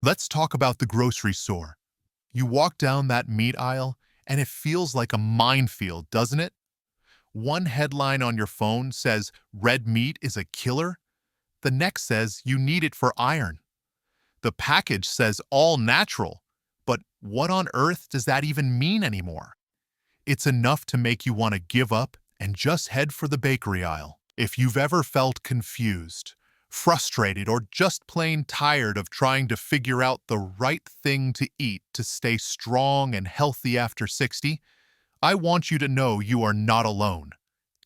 Let's talk about the grocery store. You walk down that meat aisle, and it feels like a minefield, doesn't it? One headline on your phone says red meat is a killer. The next says you need it for iron. The package says all natural. But what on earth does that even mean anymore? It's enough to make you want to give up and just head for the bakery aisle. If you've ever felt confused, frustrated, or just plain tired of trying to figure out the right thing to eat to stay strong and healthy after 60, I want you to know you are not alone.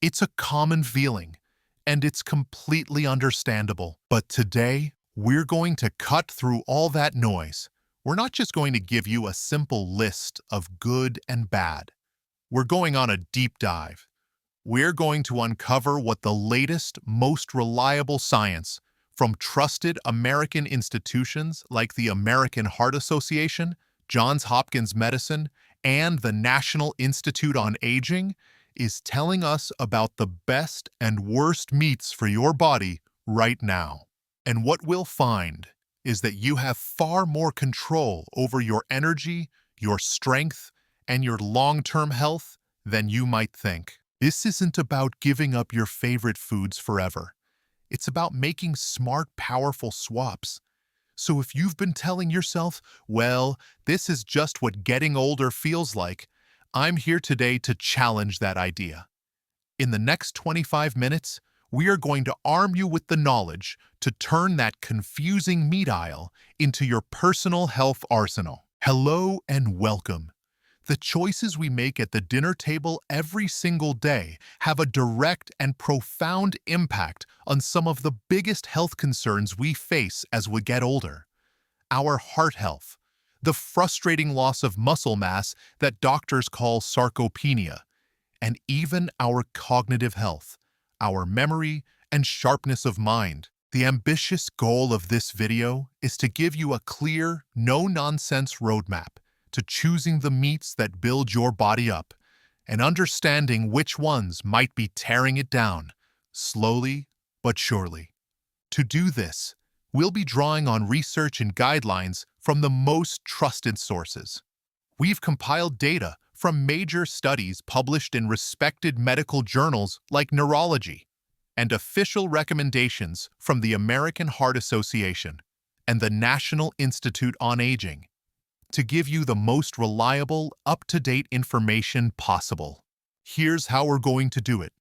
It's a common feeling, and it's completely understandable. But today, we're going to cut through all that noise. We're not just going to give you a simple list of good and bad. We're going on a deep dive. We're going to uncover what the latest, most reliable science from trusted American institutions like the American Heart Association, Johns Hopkins Medicine, and the National Institute on Aging is telling us about the best and worst meats for your body right now. And what we'll find is that you have far more control over your energy, your strength, and your long-term health than you might think. This isn't about giving up your favorite foods forever. It's about making smart, powerful swaps. So if you've been telling yourself, well, this is just what getting older feels like, I'm here today to challenge that idea. In the next 25 minutes, we are going to arm you with the knowledge to turn that confusing meat aisle into your personal health arsenal. Hello and welcome. The choices we make at the dinner table every single day have a direct and profound impact on some of the biggest health concerns we face as we get older. Our heart health, the frustrating loss of muscle mass that doctors call sarcopenia, and even our cognitive health, our memory and sharpness of mind. The ambitious goal of this video is to give you a clear, no-nonsense roadmap to choosing the meats that build your body up and understanding which ones might be tearing it down, slowly but surely. To do this, we'll be drawing on research and guidelines from the most trusted sources. We've compiled data from major studies published in respected medical journals like Neurology, and official recommendations from the American Heart Association and the National Institute on Aging, to give you the most reliable, up-to-date information possible. Here's how we're going to do it.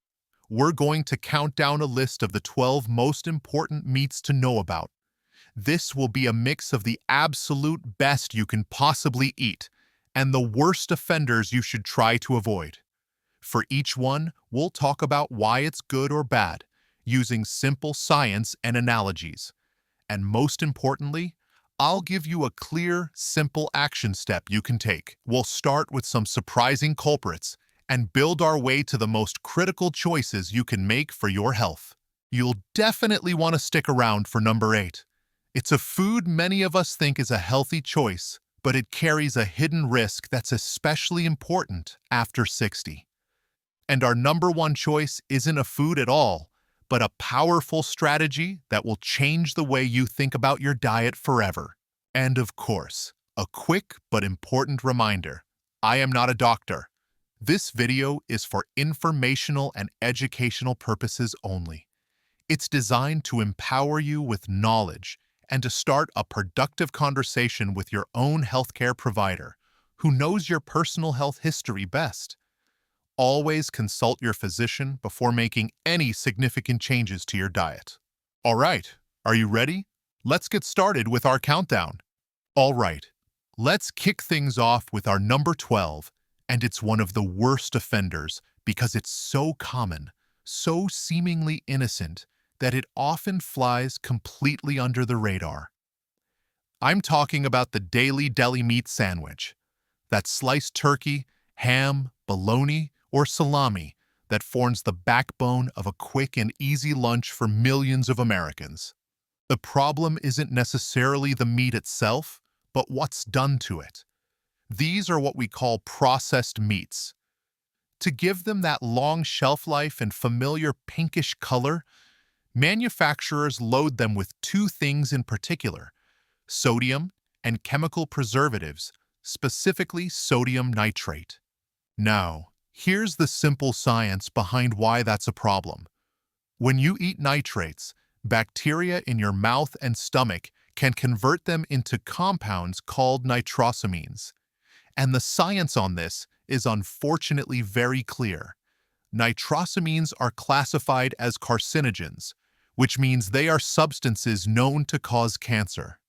We're going to count down a list of the 12 most important meats to know about. This will be a mix of the absolute best you can possibly eat and the worst offenders you should try to avoid. For each one, we'll talk about why it's good or bad, using simple science and analogies. And most importantly, I'll give you a clear, simple action step you can take. We'll start with some surprising culprits and build our way to the most critical choices you can make for your health. You'll definitely want to stick around for number 8. It's a food many of us think is a healthy choice, but it carries a hidden risk that's especially important after 60. And our number 1 choice isn't a food at all, but a powerful strategy that will change the way you think about your diet forever. And of course, a quick but important reminder, I am not a doctor. This video is for informational and educational purposes only. It's designed to empower you with knowledge and to start a productive conversation with your own healthcare provider, who knows your personal health history best. Always consult your physician before making any significant changes to your diet. All right, are you ready? Let's get started with our countdown. All right, let's kick things off with our number 12, and it's one of the worst offenders because it's so common, so seemingly innocent, that it often flies completely under the radar. I'm talking about the daily deli meat sandwich, that sliced turkey, ham, bologna, or salami that forms the backbone of a quick and easy lunch for millions of Americans. The problem isn't necessarily the meat itself, but what's done to it. These are what we call processed meats. To give them that long shelf life and familiar pinkish color, manufacturers load them with 2 things in particular: sodium and chemical preservatives, specifically sodium nitrate. Now, here's the simple science behind why that's a problem. When you eat nitrates, bacteria in your mouth and stomach can convert them into compounds called nitrosamines. And the science on this is unfortunately very clear. Nitrosamines are classified as carcinogens, which means they are substances known to cause cancer.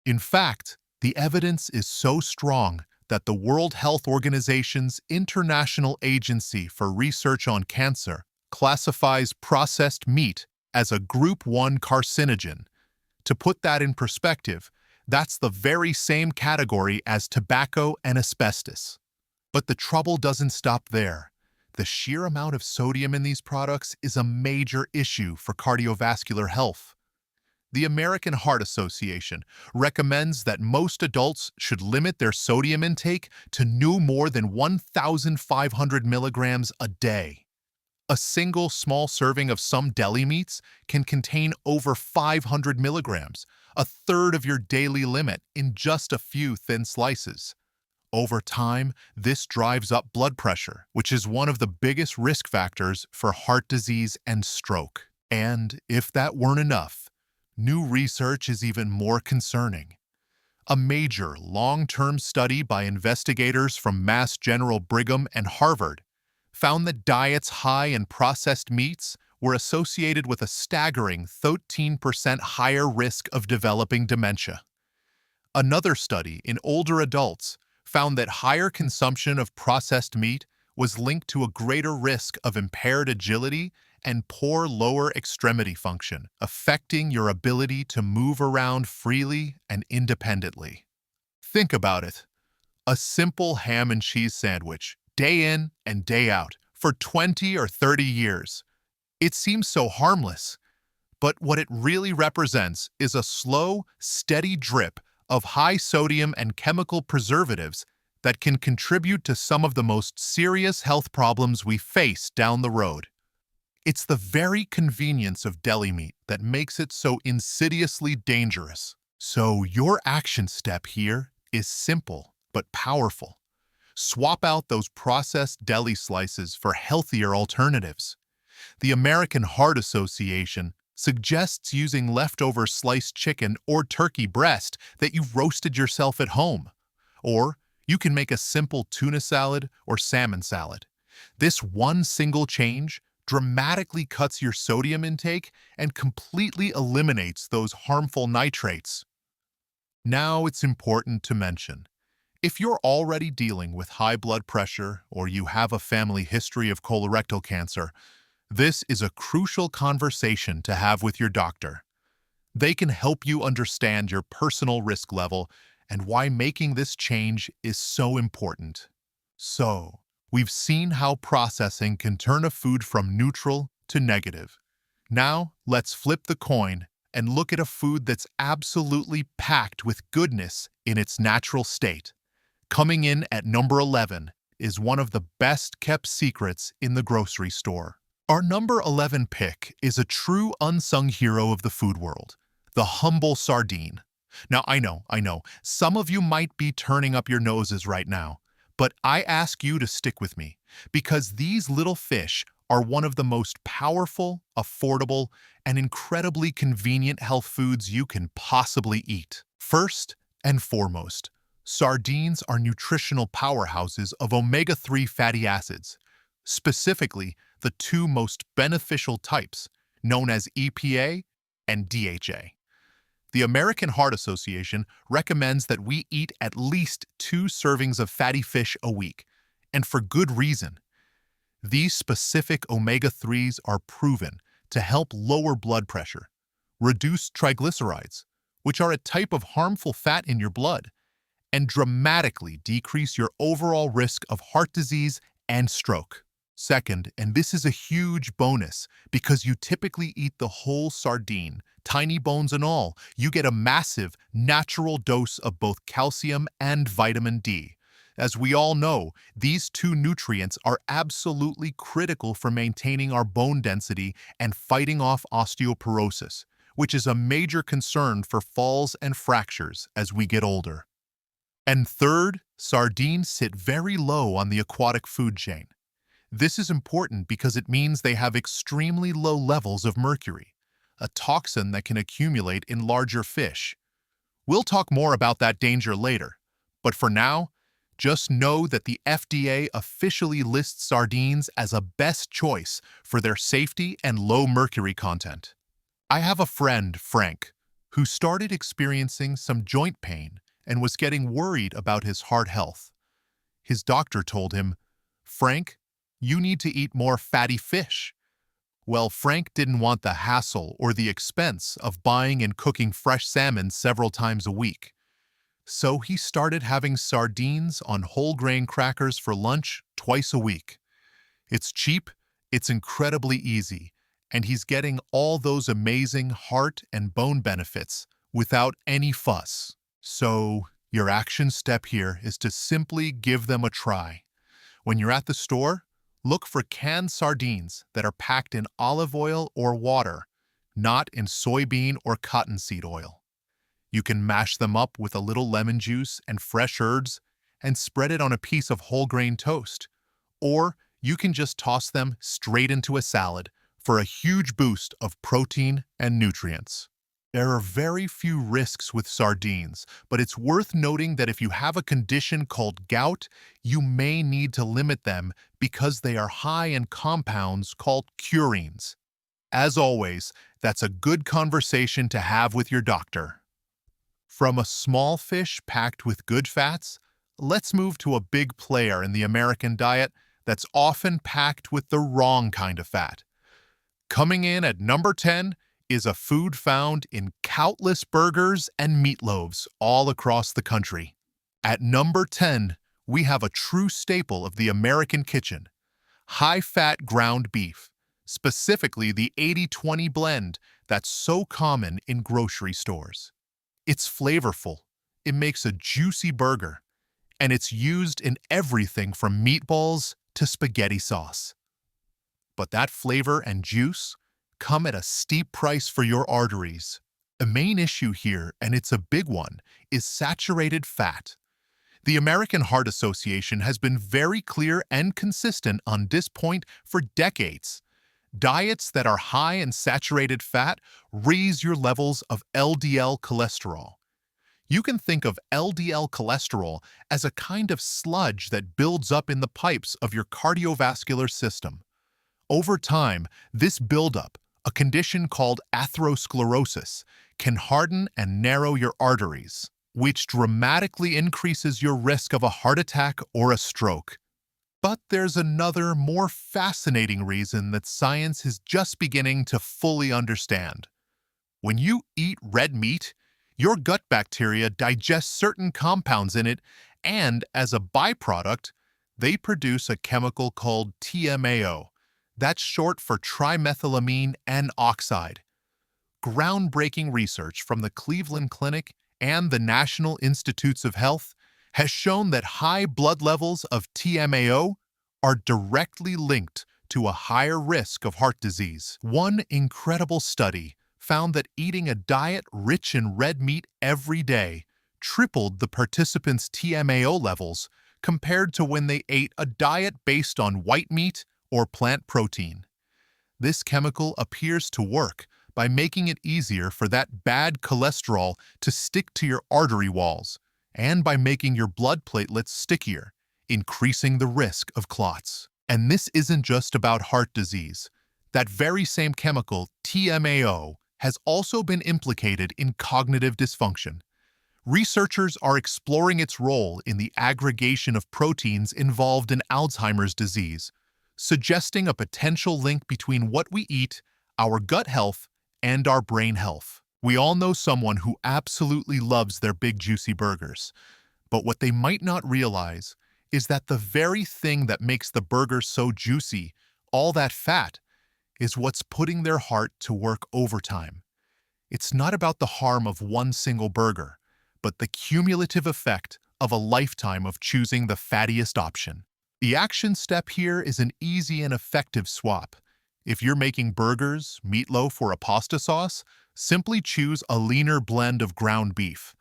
In fact, the evidence is so strong that the World Health Organization's International Agency for Research on Cancer classifies processed meat as a Group 1 carcinogen. To put that in perspective, that's the very same category as tobacco and asbestos. But the trouble doesn't stop there. The sheer amount of sodium in these products is a major issue for cardiovascular health. The American Heart Association recommends that most adults should limit their sodium intake to no more than 1,500 milligrams a day. A single small serving of some deli meats can contain over 500 milligrams, a third of your daily limit in just a few thin slices. Over time, this drives up blood pressure, which is one of the biggest risk factors for heart disease and stroke. And if that weren't enough, new research is even more concerning. A major long-term study by investigators from Mass General Brigham and Harvard found that diets high in processed meats were associated with a staggering 13% higher risk of developing dementia. Another study in older adults found that higher consumption of processed meat was linked to a greater risk of impaired agility and poor lower extremity function, affecting your ability to move around freely and independently. Think about it. A simple ham and cheese sandwich, day in and day out, for 20 or 30 years. It seems so harmless, but what it really represents is a slow, steady drip of high sodium and chemical preservatives that can contribute to some of the most serious health problems we face down the road. It's the very convenience of deli meat that makes it so insidiously dangerous. So your action step here is simple but powerful. Swap out those processed deli slices for healthier alternatives. The American Heart Association suggests using leftover sliced chicken or turkey breast that you roasted yourself at home. Or you can make a simple tuna salad or salmon salad. This one single change dramatically cuts your sodium intake and completely eliminates those harmful nitrates. Now it's important to mention, if you're already dealing with high blood pressure or you have a family history of colorectal cancer, this is a crucial conversation to have with your doctor. They can help you understand your personal risk level and why making this change is so important. So, we've seen how processing can turn a food from neutral to negative. Now, let's flip the coin and look at a food that's absolutely packed with goodness in its natural state. Coming in at number 11 is one of the best-kept secrets in the grocery store. Our number 11 pick is a true unsung hero of the food world, the humble sardine. Now, I know, some of you might be turning up your noses right now, but I ask you to stick with me, because these little fish are one of the most powerful, affordable, and incredibly convenient health foods you can possibly eat. First and foremost, sardines are nutritional powerhouses of omega-3 fatty acids, specifically the two most beneficial types, known as EPA and DHA. The American Heart Association recommends that we eat at least 2 servings of fatty fish a week, and for good reason. These specific omega-3s are proven to help lower blood pressure, reduce triglycerides, which are a type of harmful fat in your blood, and dramatically decrease your overall risk of heart disease and stroke. Second, and this is a huge bonus, because you typically eat the whole sardine, tiny bones and all, you get a massive, natural dose of both calcium and vitamin D. As we all know, these two nutrients are absolutely critical for maintaining our bone density and fighting off osteoporosis, which is a major concern for falls and fractures as we get older. And third, sardines sit very low on the aquatic food chain. This is important because it means they have extremely low levels of mercury, a toxin that can accumulate in larger fish. We'll talk more about that danger later, but for now, just know that the FDA officially lists sardines as a best choice for their safety and low mercury content. I have a friend, Frank, who started experiencing some joint pain and was getting worried about his heart health. His doctor told him, "Frank, you need to eat more fatty fish." Well, Frank didn't want the hassle or the expense of buying and cooking fresh salmon several times a week. So he started having sardines on whole grain crackers for lunch twice a week. It's cheap, it's incredibly easy, and he's getting all those amazing heart and bone benefits without any fuss. So, your action step here is to simply give them a try. When you're at the store, look for canned sardines that are packed in olive oil or water, not in soybean or cottonseed oil. You can mash them up with a little lemon juice and fresh herbs and spread it on a piece of whole grain toast. Or you can just toss them straight into a salad for a huge boost of protein and nutrients. There are very few risks with sardines, but it's worth noting that if you have a condition called gout, you may need to limit them because they are high in compounds called purines. As always, that's a good conversation to have with your doctor. From a small fish packed with good fats, let's move to a big player in the American diet that's often packed with the wrong kind of fat. Coming in at number 10 is a food found in countless burgers and meatloaves all across the country. At number 10, we have a true staple of the American kitchen, high-fat ground beef, specifically the 80-20 blend that's so common in grocery stores. It's flavorful, it makes a juicy burger, and it's used in everything from meatballs to spaghetti sauce. But that flavor and juice come at a steep price for your arteries. A main issue here, and it's a big one, is saturated fat. The American Heart Association has been very clear and consistent on this point for decades. Diets that are high in saturated fat raise your levels of LDL cholesterol. You can think of LDL cholesterol as a kind of sludge that builds up in the pipes of your cardiovascular system. Over time, this buildup, a condition called atherosclerosis, can harden and narrow your arteries, which dramatically increases your risk of a heart attack or a stroke. But there's another, more fascinating reason that science is just beginning to fully understand. When you eat red meat, your gut bacteria digest certain compounds in it, and as a byproduct, they produce a chemical called TMAO. That's short for trimethylamine N-oxide. Groundbreaking research from the Cleveland Clinic and the National Institutes of Health has shown that high blood levels of TMAO are directly linked to a higher risk of heart disease. One incredible study found that eating a diet rich in red meat every day tripled the participants' TMAO levels compared to when they ate a diet based on white meat or plant protein. This chemical appears to work by making it easier for that bad cholesterol to stick to your artery walls, and by making your blood platelets stickier, increasing the risk of clots. And this isn't just about heart disease. That very same chemical, TMAO, has also been implicated in cognitive dysfunction. Researchers are exploring its role in the aggregation of proteins involved in Alzheimer's disease, suggesting a potential link between what we eat, our gut health, and our brain health. We all know someone who absolutely loves their big juicy burgers, but what they might not realize is that the very thing that makes the burger so juicy, all that fat, is what's putting their heart to work overtime. It's not about the harm of one single burger, but the cumulative effect of a lifetime of choosing the fattiest option. The action step here is an easy and effective swap. If you're making burgers, meatloaf, or a pasta sauce, Simply choose a leaner blend of ground beef.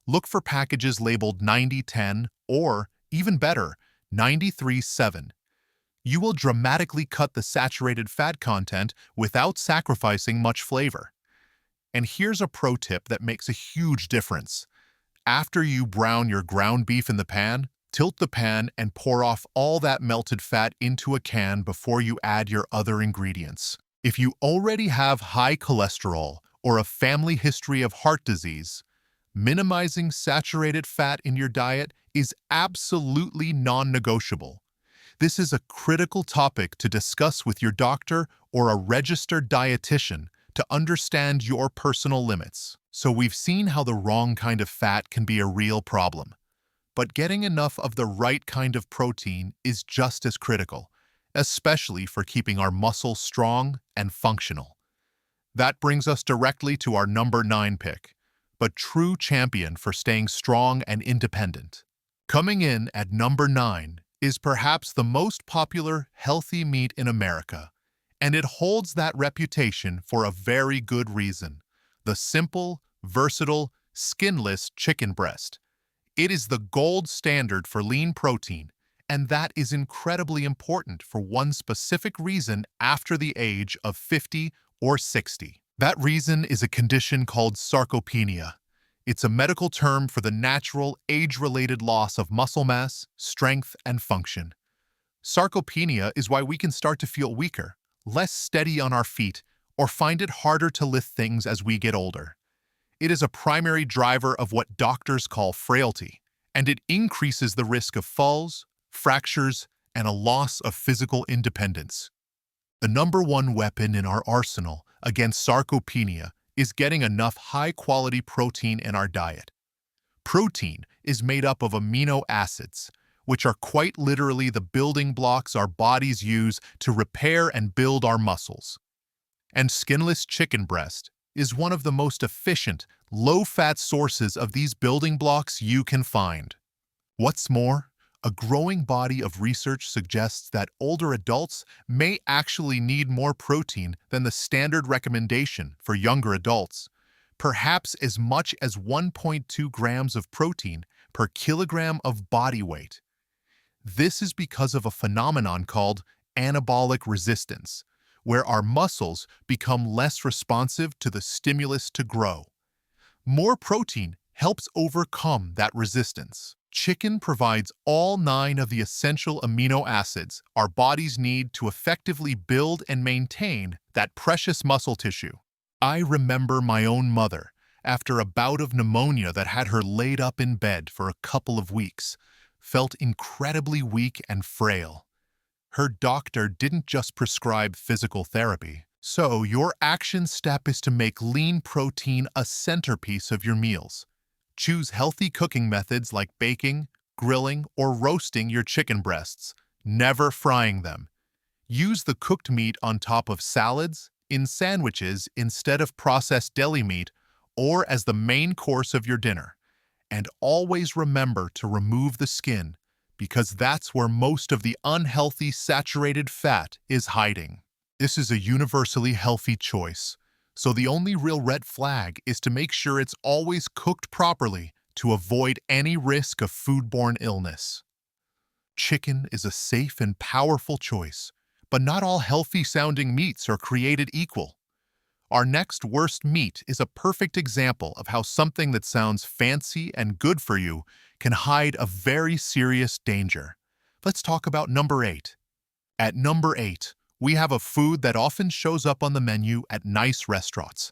Look for packages labeled 90-10 or, even better, 93-7. You will dramatically cut the saturated fat content without sacrificing much flavor. And here's a pro tip that makes a huge difference. After you brown your ground beef in the pan, tilt the pan and pour off all that melted fat into a can before you add your other ingredients. If you already have high cholesterol or a family history of heart disease, minimizing saturated fat in your diet is absolutely non-negotiable. This is a critical topic to discuss with your doctor or a registered dietitian to understand your personal limits. So we've seen how the wrong kind of fat can be a real problem. But getting enough of the right kind of protein is just as critical, especially for keeping our muscles strong and functional. That brings us directly to our number 9 pick, but true champion for staying strong and independent. Coming in at number 9 is perhaps the most popular healthy meat in America, and it holds that reputation for a very good reason: the simple, versatile, skinless chicken breast. It is the gold standard for lean protein, and that is incredibly important for one specific reason after the age of 50 or 60. That reason is a condition called sarcopenia. It's a medical term for the natural, age-related loss of muscle mass, strength, and function. Sarcopenia is why we can start to feel weaker, less steady on our feet, or find it harder to lift things as we get older. It is a primary driver of what doctors call frailty, and it increases the risk of falls, fractures, and a loss of physical independence. The number one weapon in our arsenal against sarcopenia is getting enough high-quality protein in our diet. Protein is made up of amino acids, which are quite literally the building blocks our bodies use to repair and build our muscles. And skinless chicken breast is one of the most efficient, low-fat sources of these building blocks you can find. What's more, a growing body of research suggests that older adults may actually need more protein than the standard recommendation for younger adults, perhaps as much as 1.2 grams of protein per kilogram of body weight. This is because of a phenomenon called anabolic resistance, where our muscles become less responsive to the stimulus to grow. More protein helps overcome that resistance. Chicken provides all 9 of the essential amino acids our bodies need to effectively build and maintain that precious muscle tissue. I remember my own mother, after a bout of pneumonia that had her laid up in bed for a couple of weeks, felt incredibly weak and frail. Her doctor didn't just prescribe physical therapy. So your action step is to make lean protein a centerpiece of your meals. Choose healthy cooking methods like baking, grilling, or roasting your chicken breasts, never frying them. Use the cooked meat on top of salads, in sandwiches instead of processed deli meat, or as the main course of your dinner. And always remember to remove the skin, because that's where most of the unhealthy saturated fat is hiding. This is a universally healthy choice, so the only real red flag is to make sure it's always cooked properly to avoid any risk of foodborne illness. Chicken is a safe and powerful choice, but not all healthy-sounding meats are created equal. Our next worst meat is a perfect example of how something that sounds fancy and good for you can hide a very serious danger. Let's talk about number 8. At number 8, we have a food that often shows up on the menu at nice restaurants.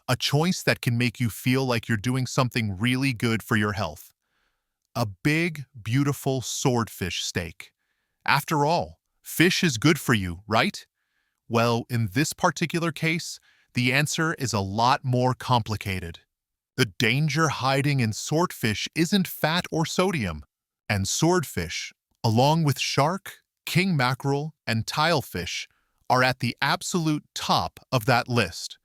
A choice that can make you feel like you're doing something really good for your health. A big, beautiful swordfish steak. After all, fish is good for you, right? Well, in this particular case, the answer is a lot more complicated. The danger hiding in swordfish isn't fat or sodium. And swordfish, along with shark, king mackerel, and tilefish, are at the absolute top of that list.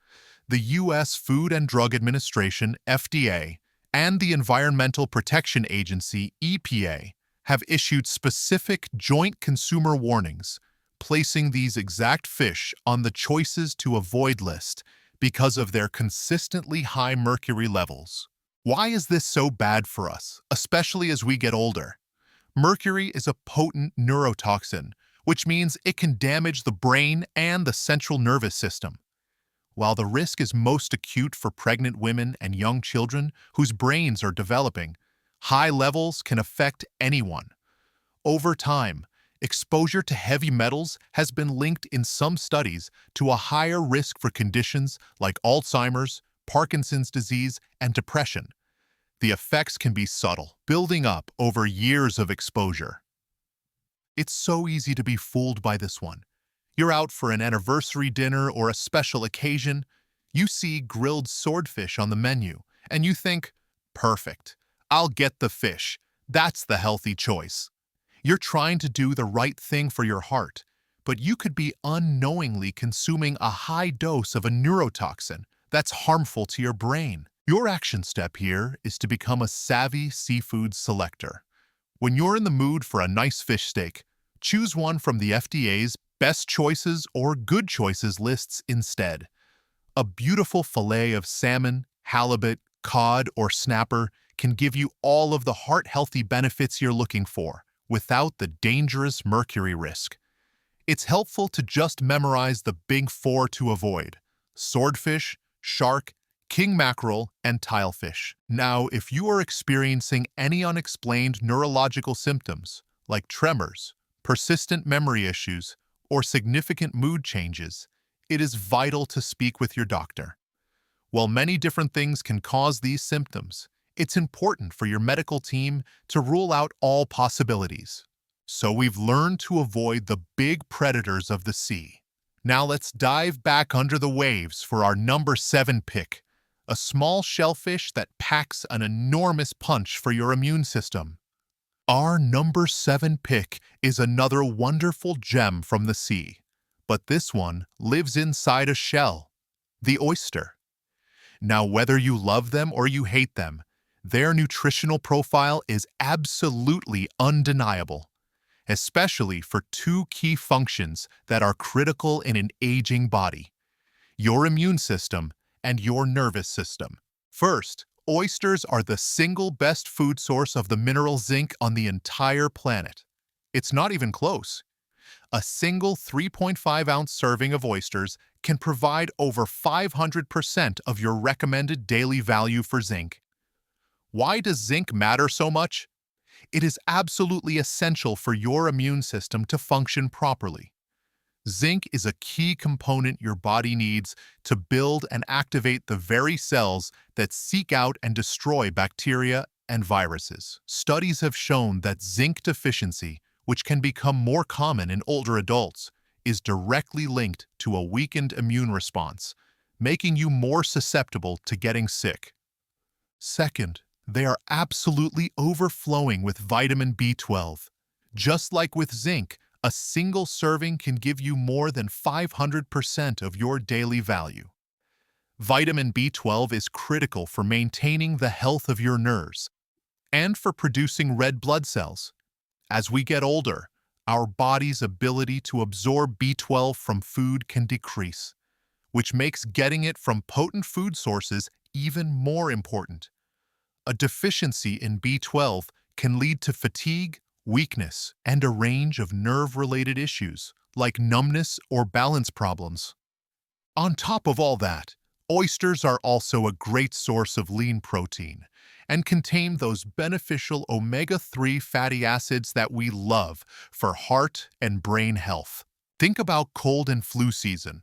The U.S. Food and Drug Administration, FDA, and the Environmental Protection Agency, EPA, have issued specific joint consumer warnings, placing these exact fish on the choices to avoid list because of their consistently high mercury levels. Why is this so bad for us, especially as we get older? Mercury is a potent neurotoxin, which means it can damage the brain and the central nervous system. While the risk is most acute for pregnant women and young children whose brains are developing, high levels can affect anyone. Over time, exposure to heavy metals has been linked in some studies to a higher risk for conditions like Alzheimer's, Parkinson's disease, and depression. The effects can be subtle, building up over years of exposure. It's so easy to be fooled by this one. You're out for an anniversary dinner or a special occasion. You see grilled swordfish on the menu, and you think, perfect, I'll get the fish. That's the healthy choice. You're trying to do the right thing for your heart, but you could be unknowingly consuming a high dose of a neurotoxin that's harmful to your brain. Your action step here is to become a savvy seafood selector. When you're in the mood for a nice fish steak, choose one from the FDA's Best Choices or Good Choices lists instead. A beautiful fillet of salmon, halibut, cod, or snapper can give you all of the heart-healthy benefits you're looking for without the dangerous mercury risk. It's helpful to just memorize the big four to avoid: swordfish, shark, king mackerel, and tilefish. Now, if you are experiencing any unexplained neurological symptoms, like tremors, persistent memory issues, or significant mood changes, it is vital to speak with your doctor. While many different things can cause these symptoms, it's important for your medical team to rule out all possibilities. So we've learned to avoid the big predators of the sea. Now let's dive back under the waves for our number 7 pick, a small shellfish that packs an enormous punch for your immune system. Our number 7 pick is another wonderful gem from the sea, but this one lives inside a shell: the oyster. Now, whether you love them or you hate them, their nutritional profile is absolutely undeniable, especially for two key functions that are critical in an aging body: your immune system and your nervous system. First, oysters are the single best food source of the mineral zinc on the entire planet. It's not even close. A single 3.5-ounce serving of oysters can provide over 500% of your recommended daily value for zinc. Why does zinc matter so much? It is absolutely essential for your immune system to function properly. Zinc is a key component your body needs to build and activate the very cells that seek out and destroy bacteria and viruses. Studies have shown that zinc deficiency, which can become more common in older adults, is directly linked to a weakened immune response, making you more susceptible to getting sick. Second, they are absolutely overflowing with vitamin B12. Just like with zinc, a single serving can give you more than 500% of your daily value. Vitamin B12 is critical for maintaining the health of your nerves and for producing red blood cells. As we get older, our body's ability to absorb B12 from food can decrease, which makes getting it from potent food sources even more important. A deficiency in B12 can lead to fatigue, weakness, and a range of nerve-related issues like numbness or balance problems. On top of all that, oysters are also a great source of lean protein and contain those beneficial omega-3 fatty acids that we love for heart and brain health. Think about cold and flu season.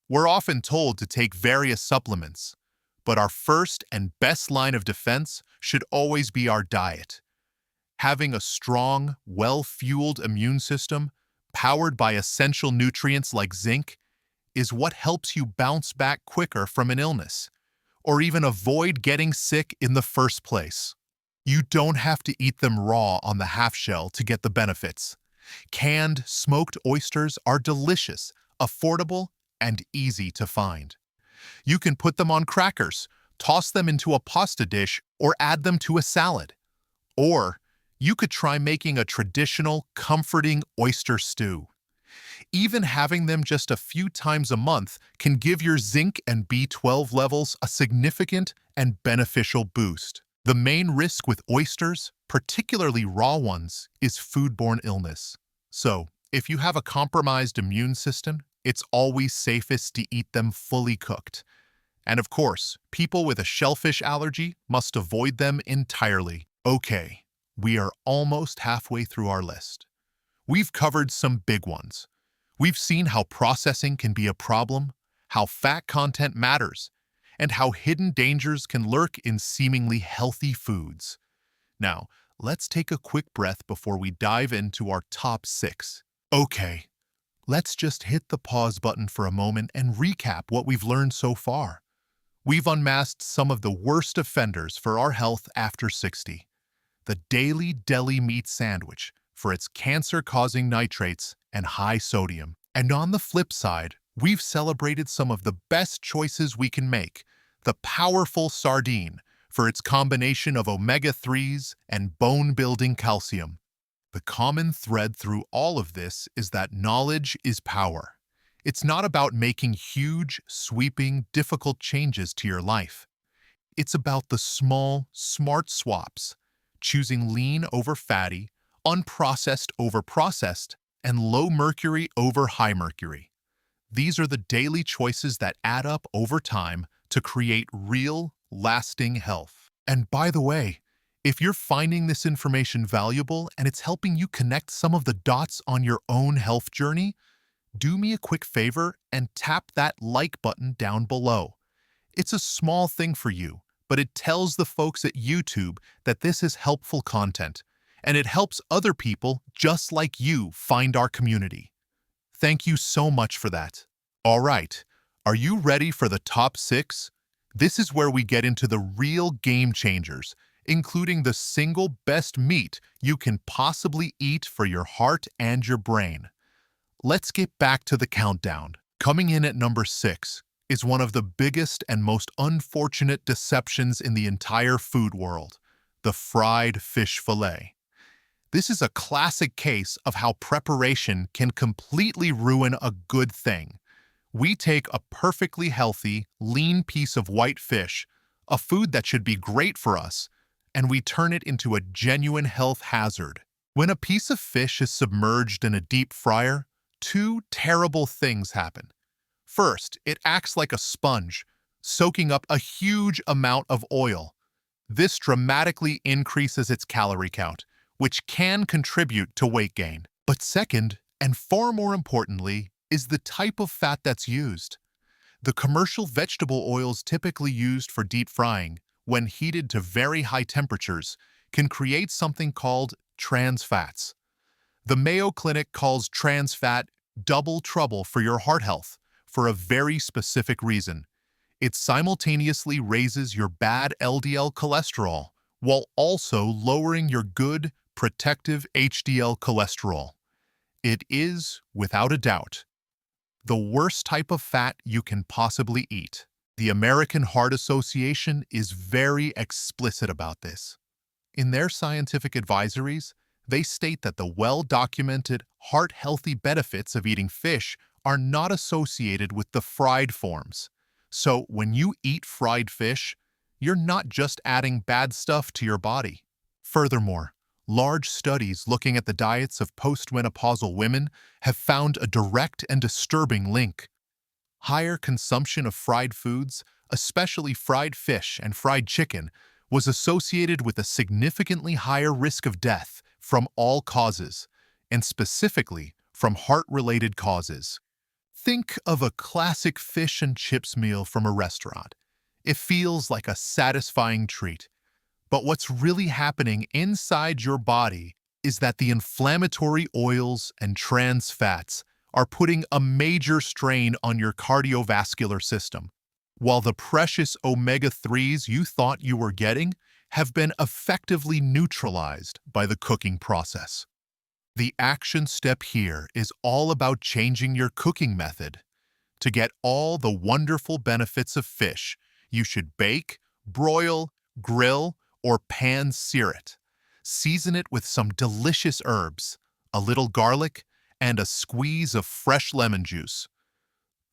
We're often told to take various supplements, but our first and best line of defense should always be our diet. Having a strong, well-fueled immune system, powered by essential nutrients like zinc, is what helps you bounce back quicker from an illness, or even avoid getting sick in the first place. You don't have to eat them raw on the half shell to get the benefits. Canned, smoked oysters are delicious, affordable, and easy to find. You can put them on crackers, toss them into a pasta dish, or add them to a salad. Or you could try making a traditional, comforting oyster stew. Even having them just a few times a month can give your zinc and B12 levels a significant and beneficial boost. The main risk with oysters, particularly raw ones, is foodborne illness. So, if you have a compromised immune system, it's always safest to eat them fully cooked. And of course, people with a shellfish allergy must avoid them entirely. Okay, we are almost halfway through our list. We've covered some big ones. We've seen how processing can be a problem, how fat content matters, and how hidden dangers can lurk in seemingly healthy foods. Now, let's take a quick breath before we dive into our top 6. Okay, let's just hit the pause button for a moment and recap what we've learned so far. We've unmasked some of the worst offenders for our health after 60. The daily deli meat sandwich for its cancer-causing nitrates and high sodium. And on the flip side, we've celebrated some of the best choices we can make. The powerful sardine for its combination of omega-3s and bone-building calcium. The common thread through all of this is that knowledge is power. It's not about making huge, sweeping, difficult changes to your life. It's about the small, smart swaps, choosing lean over fatty, unprocessed over processed, and low mercury over high mercury. These are the daily choices that add up over time to create real, lasting health. And by the way, if you're finding this information valuable and it's helping you connect some of the dots on your own health journey, do me a quick favor and tap that like button down below. It's a small thing for you, but it tells the folks at YouTube that this is helpful content, and it helps other people just like you find our community. Thank you so much for that. All right, are you ready for the top 6? This is where we get into the real game changers, including the single best meat you can possibly eat for your heart and your brain. Let's get back to the countdown. Coming in at number 6 is one of the biggest and most unfortunate deceptions in the entire food world, the fried fish fillet. This is a classic case of how preparation can completely ruin a good thing. We take a perfectly healthy, lean piece of white fish, a food that should be great for us, and we turn it into a genuine health hazard. When a piece of fish is submerged in a deep fryer, two terrible things happen. First, it acts like a sponge, soaking up a huge amount of oil. This dramatically increases its calorie count, which can contribute to weight gain. But second, and far more importantly, is the type of fat that's used. The commercial vegetable oils typically used for deep frying, when heated to very high temperatures, can create something called trans fats. The Mayo Clinic calls trans fat double trouble for your heart health for a very specific reason. It simultaneously raises your bad LDL cholesterol while also lowering your good, protective HDL cholesterol. It is, without a doubt, the worst type of fat you can possibly eat. The American Heart Association is very explicit about this. In their scientific advisories, they state that the well-documented heart-healthy benefits of eating fish are not associated with the fried forms. So when you eat fried fish, you're not just adding bad stuff to your body. Furthermore, large studies looking at the diets of postmenopausal women have found a direct and disturbing link. Higher consumption of fried foods, especially fried fish and fried chicken, was associated with a significantly higher risk of death from all causes, and specifically from heart-related causes. Think of a classic fish and chips meal from a restaurant. It feels like a satisfying treat. But what's really happening inside your body is that the inflammatory oils and trans fats are putting a major strain on your cardiovascular system, while the precious omega-3s you thought you were getting have been effectively neutralized by the cooking process. The action step here is all about changing your cooking method. To get all the wonderful benefits of fish, you should bake, broil, grill, or pan-sear it. Season it with some delicious herbs, a little garlic, and a squeeze of fresh lemon juice.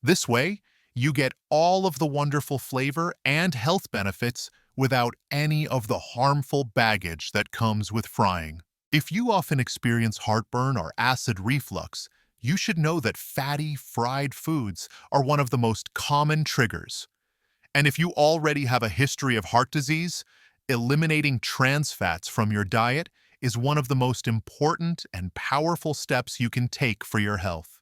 This way, you get all of the wonderful flavor and health benefits without any of the harmful baggage that comes with frying. If you often experience heartburn or acid reflux, you should know that fatty, fried foods are one of the most common triggers. And if you already have a history of heart disease, eliminating trans fats from your diet is one of the most important and powerful steps you can take for your health.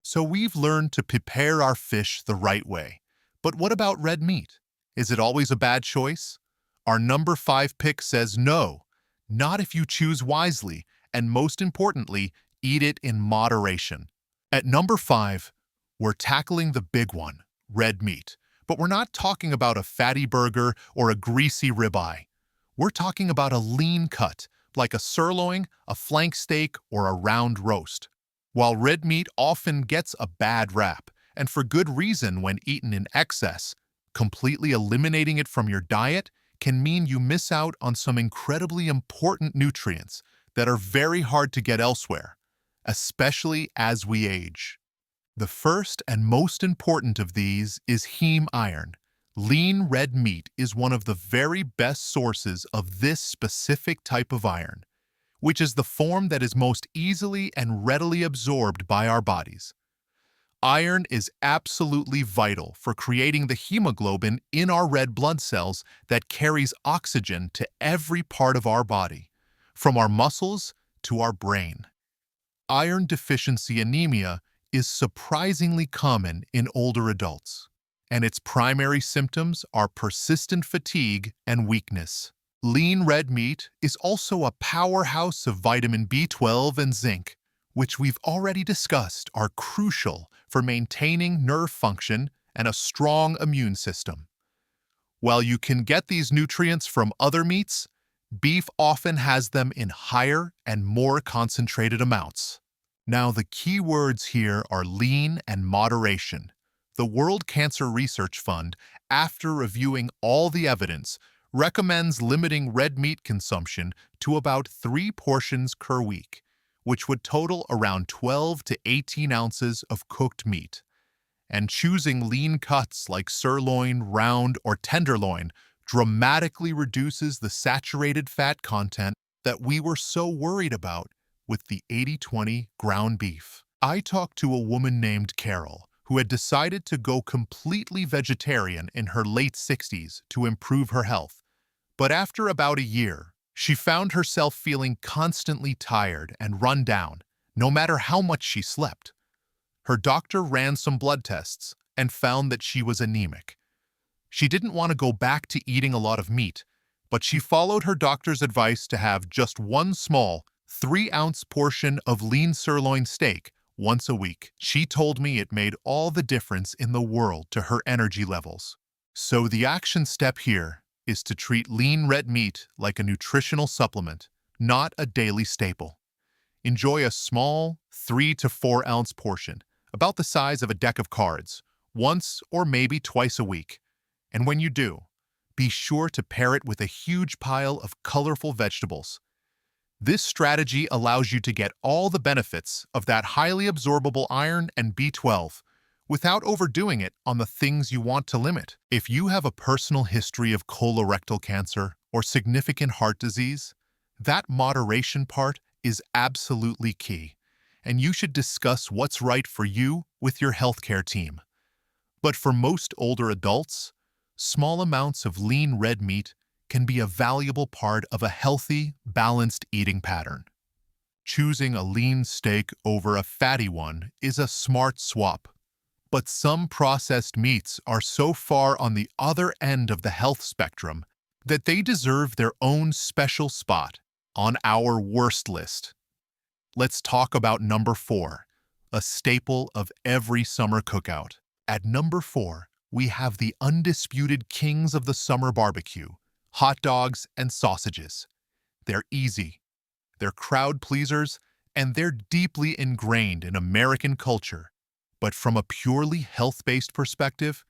So we've learned to prepare our fish the right way. But what about red meat? Is it always a bad choice? Our number 5 pick says no, not if you choose wisely, and most importantly, eat it in moderation. At number 5, we're tackling the big one, red meat. But we're not talking about a fatty burger or a greasy ribeye. We're talking about a lean cut, like a sirloin, a flank steak, or a round roast. While red meat often gets a bad rap, and for good reason when eaten in excess, completely eliminating it from your diet can mean you miss out on some incredibly important nutrients that are very hard to get elsewhere, especially as we age. The first and most important of these is heme iron. Lean red meat is one of the very best sources of this specific type of iron, which is the form that is most easily and readily absorbed by our bodies. Iron is absolutely vital for creating the hemoglobin in our red blood cells that carries oxygen to every part of our body, from our muscles to our brain. Iron deficiency anemia is surprisingly common in older adults, and its primary symptoms are persistent fatigue and weakness. Lean red meat is also a powerhouse of vitamin B12 and zinc, which we've already discussed are crucial for maintaining nerve function and a strong immune system. While you can get these nutrients from other meats, beef often has them in higher and more concentrated amounts. Now, the key words here are lean and moderation. The World Cancer Research Fund, after reviewing all the evidence, recommends limiting red meat consumption to about 3 portions per week, which would total around 12 to 18 ounces of cooked meat. And choosing lean cuts like sirloin, round, or tenderloin dramatically reduces the saturated fat content that we were so worried about with the 80-20 ground beef. I talked to a woman named Carol who had decided to go completely vegetarian in her late 60s to improve her health. But after about a year, she found herself feeling constantly tired and run down, no matter how much she slept. Her doctor ran some blood tests and found that she was anemic. She didn't want to go back to eating a lot of meat, but she followed her doctor's advice to have just one small, 3-ounce portion of lean sirloin steak once a week. She told me it made all the difference in the world to her energy levels. So the action step here is to treat lean red meat like a nutritional supplement, not a daily staple. Enjoy a small 3 to 4 ounce portion, about the size of a deck of cards, once or maybe twice a week. And when you do, be sure to pair it with a huge pile of colorful vegetables. This strategy allows you to get all the benefits of that highly absorbable iron and B12 without overdoing it on the things you want to limit. If you have a personal history of colorectal cancer or significant heart disease, that moderation part is absolutely key, and you should discuss what's right for you with your healthcare team. But for most older adults, small amounts of lean red meat can be a valuable part of a healthy, balanced eating pattern. Choosing a lean steak over a fatty one is a smart swap. But some processed meats are so far on the other end of the health spectrum that they deserve their own special spot on our worst list. Let's talk about number 4, a staple of every summer cookout. At number 4, we have the undisputed kings of the summer barbecue, hot dogs and sausages. They're easy, they're crowd pleasers, and they're deeply ingrained in American culture. But from a purely health-based perspective,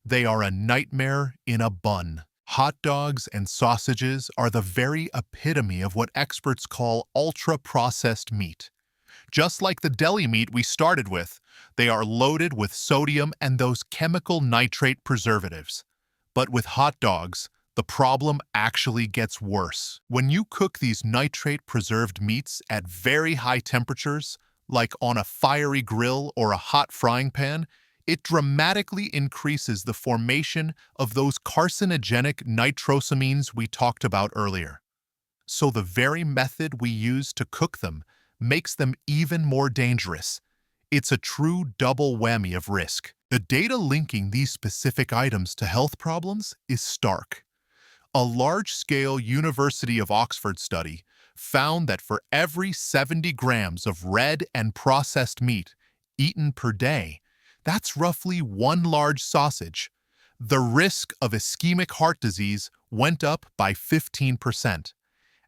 they are a nightmare in a bun. Hot dogs and sausages are the very epitome of what experts call ultra-processed meat. Just like the deli meat we started with, they are loaded with sodium and those chemical nitrate preservatives. But with hot dogs, the problem actually gets worse. When you cook these nitrate-preserved meats at very high temperatures, like on a fiery grill or a hot frying pan, it dramatically increases the formation of those carcinogenic nitrosamines we talked about earlier. So the very method we use to cook them makes them even more dangerous. It's a true double whammy of risk. The data linking these specific items to health problems is stark. A large-scale University of Oxford study found that for every 70 grams of red and processed meat eaten per day, that's roughly one large sausage. The risk of ischemic heart disease went up by 15%,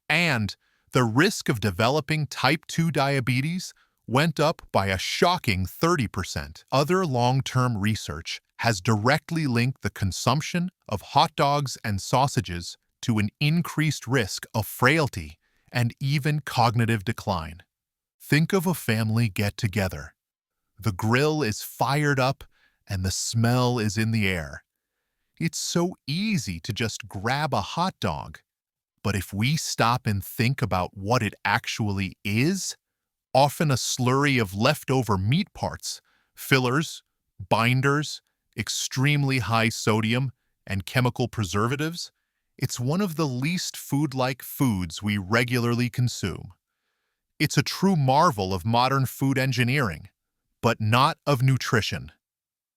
and the risk of developing type 2 diabetes went up by a shocking 30%. Other long-term research has directly linked the consumption of hot dogs and sausages to an increased risk of frailty and even cognitive decline. Think of a family get-together. The grill is fired up and the smell is in the air. It's so easy to just grab a hot dog. But if we stop and think about what it actually is, often a slurry of leftover meat parts, fillers, binders, extremely high sodium, and chemical preservatives, it's one of the least food-like foods we regularly consume. It's a true marvel of modern food engineering, but not of nutrition.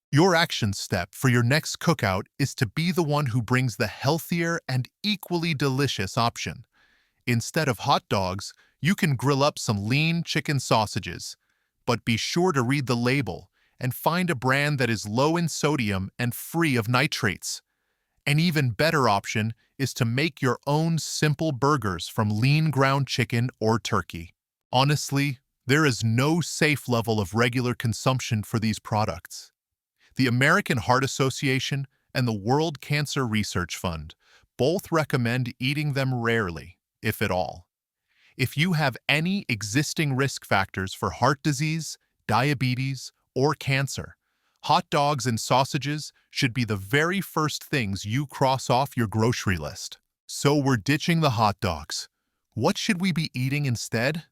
Your action step for your next cookout is to be the one who brings the healthier and equally delicious option. Instead of hot dogs, you can grill up some lean chicken sausages, but be sure to read the label and find a brand that is low in sodium and free of nitrates. An even better option is to make your own simple burgers from lean ground chicken or turkey. Honestly, there is no safe level of regular consumption for these products. The American Heart Association and the World Cancer Research Fund both recommend eating them rarely, if at all. If you have any existing risk factors for heart disease, diabetes, or cancer, hot dogs and sausages should be the very first things you cross off your grocery list. So we're ditching the hot dogs. What should we be eating instead?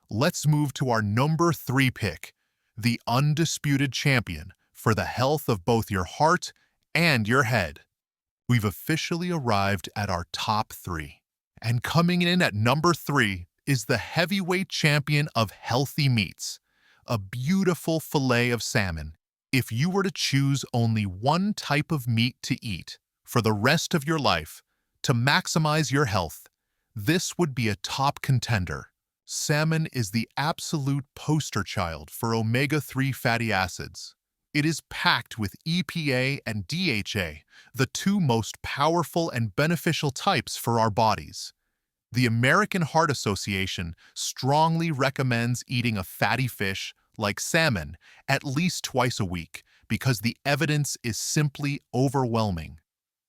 Let's move to our number 3 pick, the undisputed champion for the health of both your heart and your head. We've officially arrived at our top 3. And coming in at number 3 is the heavyweight champion of healthy meats, a beautiful fillet of salmon. If you were to choose only one type of meat to eat for the rest of your life to maximize your health, this would be a top contender. Salmon is the absolute poster child for omega-3 fatty acids. It is packed with EPA and DHA, the two most powerful and beneficial types for our bodies. The American Heart Association strongly recommends eating a fatty fish, like salmon, at least twice a week because the evidence is simply overwhelming.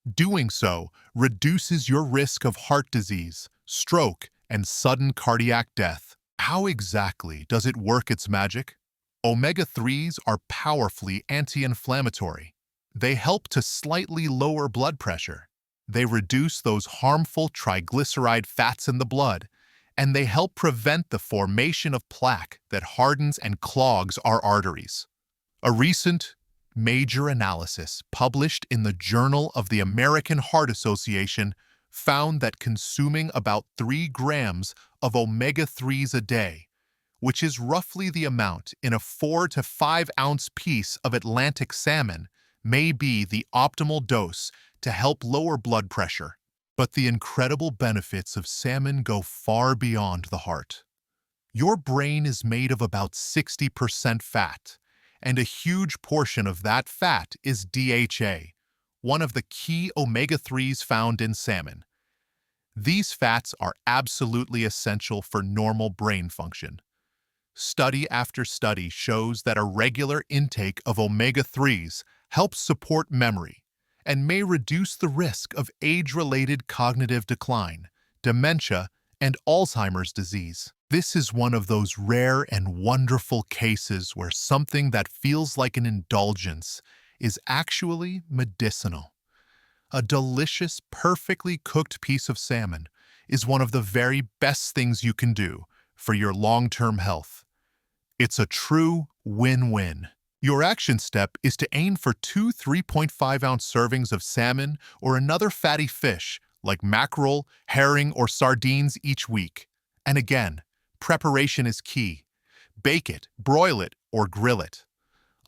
Doing so reduces your risk of heart disease, stroke, and sudden cardiac death. How exactly does it work its magic? Omega-3s are powerfully anti-inflammatory. They help to slightly lower blood pressure. They reduce those harmful triglyceride fats in the blood, and they help prevent the formation of plaque that hardens and clogs our arteries. A recent major analysis published in the Journal of the American Heart Association found that consuming about 3 grams of omega-3s a day, which is roughly the amount in a 4 to 5 ounce piece of Atlantic salmon, may be the optimal dose to help lower blood pressure. But the incredible benefits of salmon go far beyond the heart. Your brain is made of about 60% fat, and a huge portion of that fat is DHA, one of the key omega-3s found in salmon. These fats are absolutely essential for normal brain function. Study after study shows that a regular intake of omega-3s helps support memory and may reduce the risk of age-related cognitive decline, dementia, and Alzheimer's disease. This is one of those rare and wonderful cases where something that feels like an indulgence is actually medicinal. A delicious, perfectly cooked piece of salmon is one of the very best things you can do for your long-term health. It's a true win-win. Your action step is to aim for two 3.5-ounce servings of salmon or another fatty fish like mackerel, herring, or sardines each week. And again, preparation is key. Bake it, broil it, or grill it.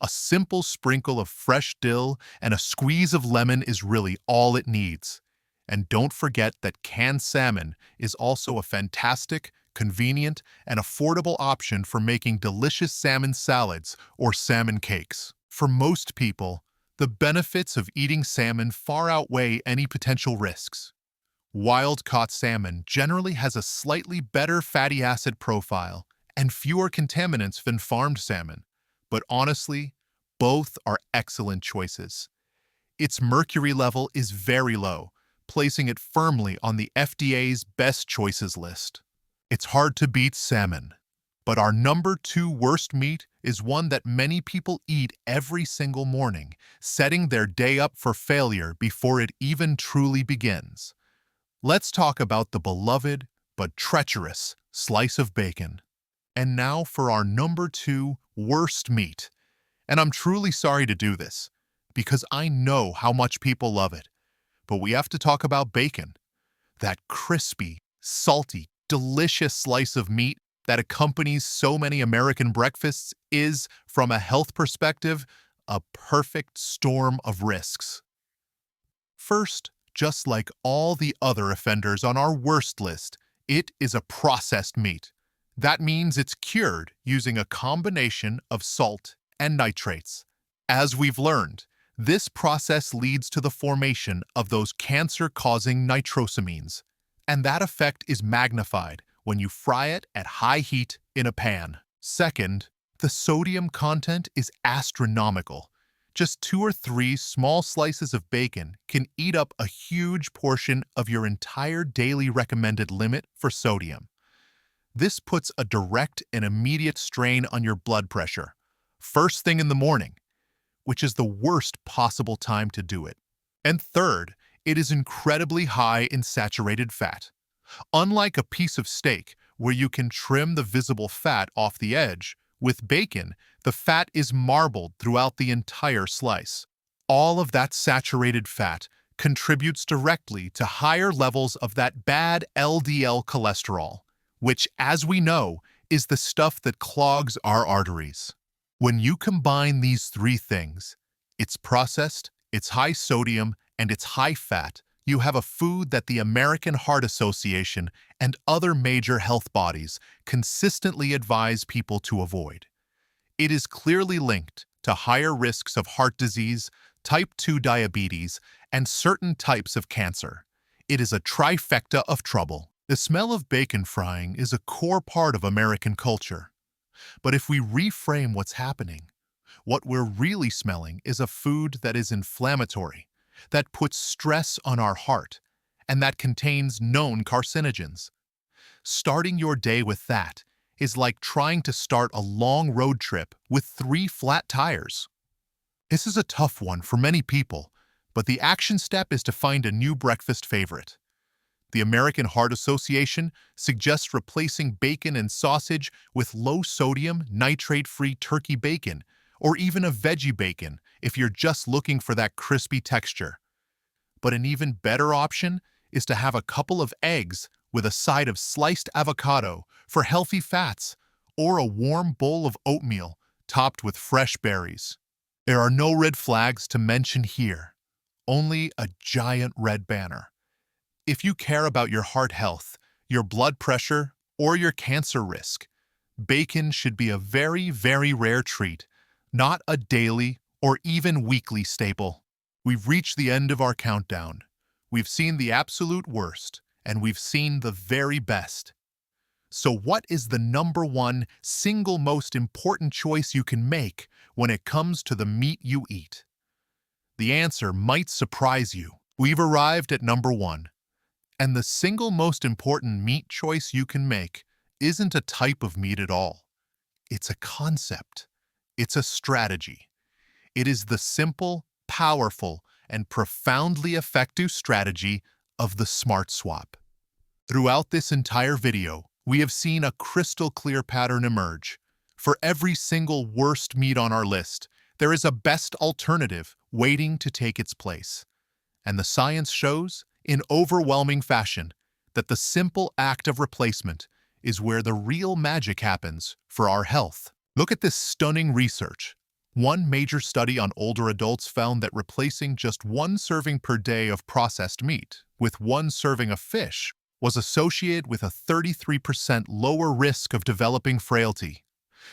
A simple sprinkle of fresh dill and a squeeze of lemon is really all it needs. And don't forget that canned salmon is also a fantastic, convenient, and affordable option for making delicious salmon salads or salmon cakes. For most people, the benefits of eating salmon far outweigh any potential risks. Wild-caught salmon generally has a slightly better fatty acid profile and fewer contaminants than farmed salmon, but honestly, both are excellent choices. Its mercury level is very low, placing it firmly on the FDA's best choices list. It's hard to beat salmon, but our number 2 worst meat is one that many people eat every single morning, setting their day up for failure before it even truly begins. Let's talk about the beloved but treacherous slice of bacon. And now for our number 2 worst meat. And I'm truly sorry to do this, because I know how much people love it. But we have to talk about bacon. That crispy, salty, delicious slice of meat that accompanies so many American breakfasts is, from a health perspective, a perfect storm of risks. First, just like all the other offenders on our worst list, it is a processed meat. That means it's cured using a combination of salt and nitrates. As we've learned, this process leads to the formation of those cancer-causing nitrosamines, and that effect is magnified when you fry it at high heat in a pan. Second, the sodium content is astronomical. Just 2 or 3 small slices of bacon can eat up a huge portion of your entire daily recommended limit for sodium. This puts a direct and immediate strain on your blood pressure, first thing in the morning, which is the worst possible time to do it. And third, it is incredibly high in saturated fat. Unlike a piece of steak, where you can trim the visible fat off the edge, with bacon, the fat is marbled throughout the entire slice. All of that saturated fat contributes directly to higher levels of that bad LDL cholesterol, which, as we know, is the stuff that clogs our arteries. When you combine these 3 things, it's processed, it's high sodium, and it's high fat, you have a food that the American Heart Association and other major health bodies consistently advise people to avoid. It is clearly linked to higher risks of heart disease, type 2 diabetes, and certain types of cancer. It is a trifecta of trouble. The smell of bacon frying is a core part of American culture. But if we reframe what's happening, what we're really smelling is a food that is inflammatory, that puts stress on our heart, and that contains known carcinogens. Starting your day with that is like trying to start a long road trip with 3 flat tires. This is a tough one for many people, but the action step is to find a new breakfast favorite. The American Heart Association suggests replacing bacon and sausage with low-sodium, nitrate-free turkey bacon, or even a veggie bacon if you're just looking for that crispy texture. But an even better option is to have a couple of eggs with a side of sliced avocado for healthy fats, or a warm bowl of oatmeal topped with fresh berries. There are no red flags to mention here, only a giant red banner. If you care about your heart health, your blood pressure, or your cancer risk, bacon should be a very, very rare treat, not a daily or even weekly staple. We've reached the end of our countdown. We've seen the absolute worst, and we've seen the very best. So what is the number 1 single most important choice you can make when it comes to the meat you eat? The answer might surprise you. We've arrived at number 1. And the single most important meat choice you can make isn't a type of meat at all. It's a concept. It's a strategy. It is the simple, powerful, and profoundly effective strategy of the smart swap. Throughout this entire video, we have seen a crystal clear pattern emerge. For every single worst meat on our list, there is a best alternative waiting to take its place. And the science shows, in overwhelming fashion, that the simple act of replacement is where the real magic happens for our health. Look at this stunning research. One major study on older adults found that replacing just one serving per day of processed meat with one serving of fish was associated with a 33% lower risk of developing frailty.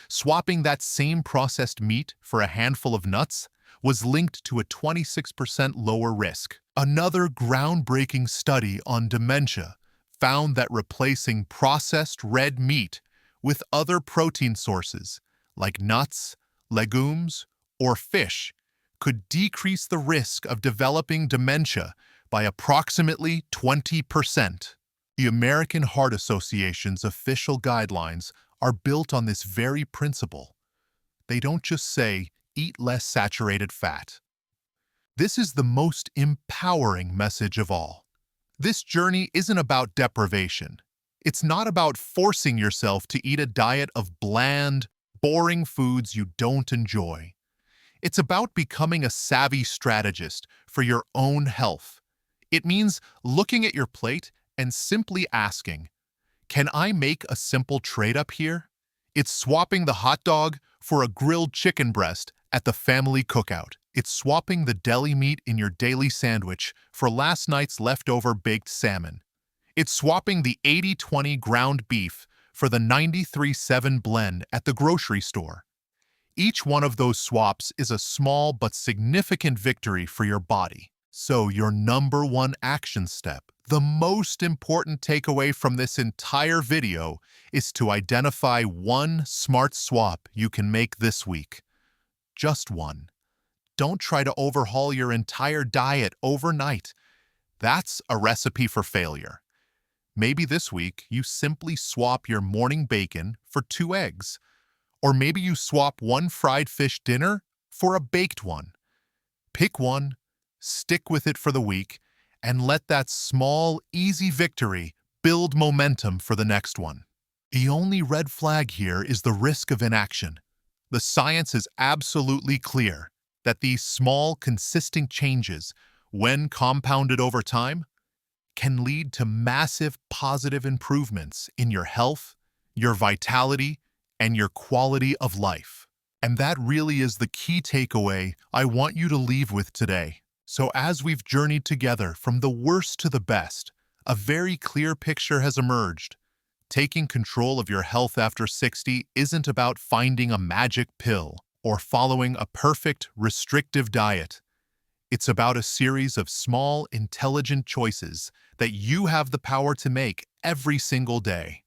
Swapping that same processed meat for a handful of nuts was linked to a 26% lower risk. Another groundbreaking study on dementia found that replacing processed red meat with other protein sources like nuts, legumes, or fish could decrease the risk of developing dementia by approximately 20%. The American Heart Association's official guidelines are built on this very principle. They don't just say, eat less saturated fat. This is the most empowering message of all. This journey isn't about deprivation. It's not about forcing yourself to eat a diet of bland, boring foods you don't enjoy. It's about becoming a savvy strategist for your own health. It means looking at your plate and simply asking, can I make a simple trade-up here? It's swapping the hot dog for a grilled chicken breast at the family cookout. It's swapping the deli meat in your daily sandwich for last night's leftover baked salmon. It's swapping the 80-20 ground beef for the 93-7 blend at the grocery store. Each one of those swaps is a small but significant victory for your body. So your number one action step, the most important takeaway from this entire video, is to identify one smart swap you can make this week. Just one. Don't try to overhaul your entire diet overnight. That's a recipe for failure. Maybe this week you simply swap your morning bacon for 2 eggs. Or maybe you swap one fried fish dinner for a baked one. Pick one, stick with it for the week, and let that small, easy victory build momentum for the next one. The only red flag here is the risk of inaction. The science is absolutely clear that these small, consistent changes, when compounded over time, can lead to massive positive improvements in your health, your vitality, and your quality of life. And that really is the key takeaway I want you to leave with today. So as we've journeyed together from the worst to the best, a very clear picture has emerged. Taking control of your health after 60 isn't about finding a magic pill or following a perfect, restrictive diet. It's about a series of small, intelligent choices that you have the power to make every single day.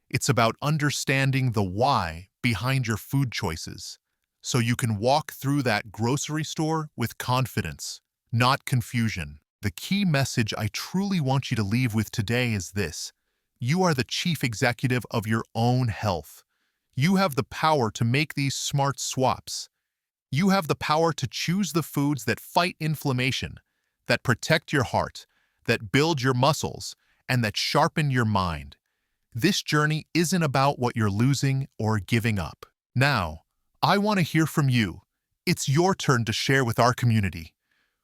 It's about understanding the why behind your food choices, so you can walk through that grocery store with confidence, not confusion. The key message I truly want you to leave with today is this: you are the chief executive of your own health. You have the power to make these smart swaps. You have the power to choose the foods that fight inflammation, that protect your heart, that build your muscles, and that sharpen your mind. This journey isn't about what you're losing or giving up. Now, I want to hear from you. It's your turn to share with our community.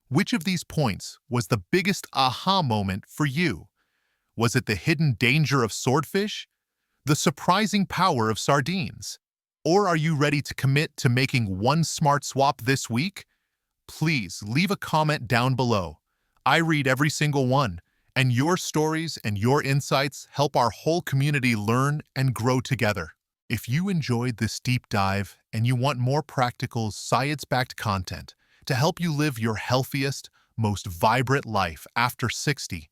Which of these points was the biggest aha moment for you? Was it the hidden danger of swordfish? The surprising power of sardines? Or are you ready to commit to making one smart swap this week? Please leave a comment down below. I read every single one, and your stories and your insights help our whole community learn and grow together. If you enjoyed this deep dive and you want more practical, science-backed content to help you live your healthiest, most vibrant life after 60,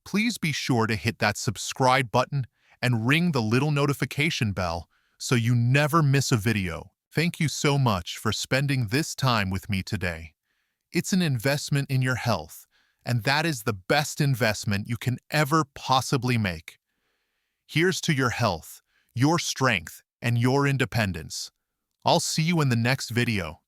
please be sure to hit that subscribe button and ring the little notification bell so you never miss a video. Thank you so much for spending this time with me today. It's an investment in your health, and that is the best investment you can ever possibly make. Here's to your health, your strength, and your independence. I'll see you in the next video.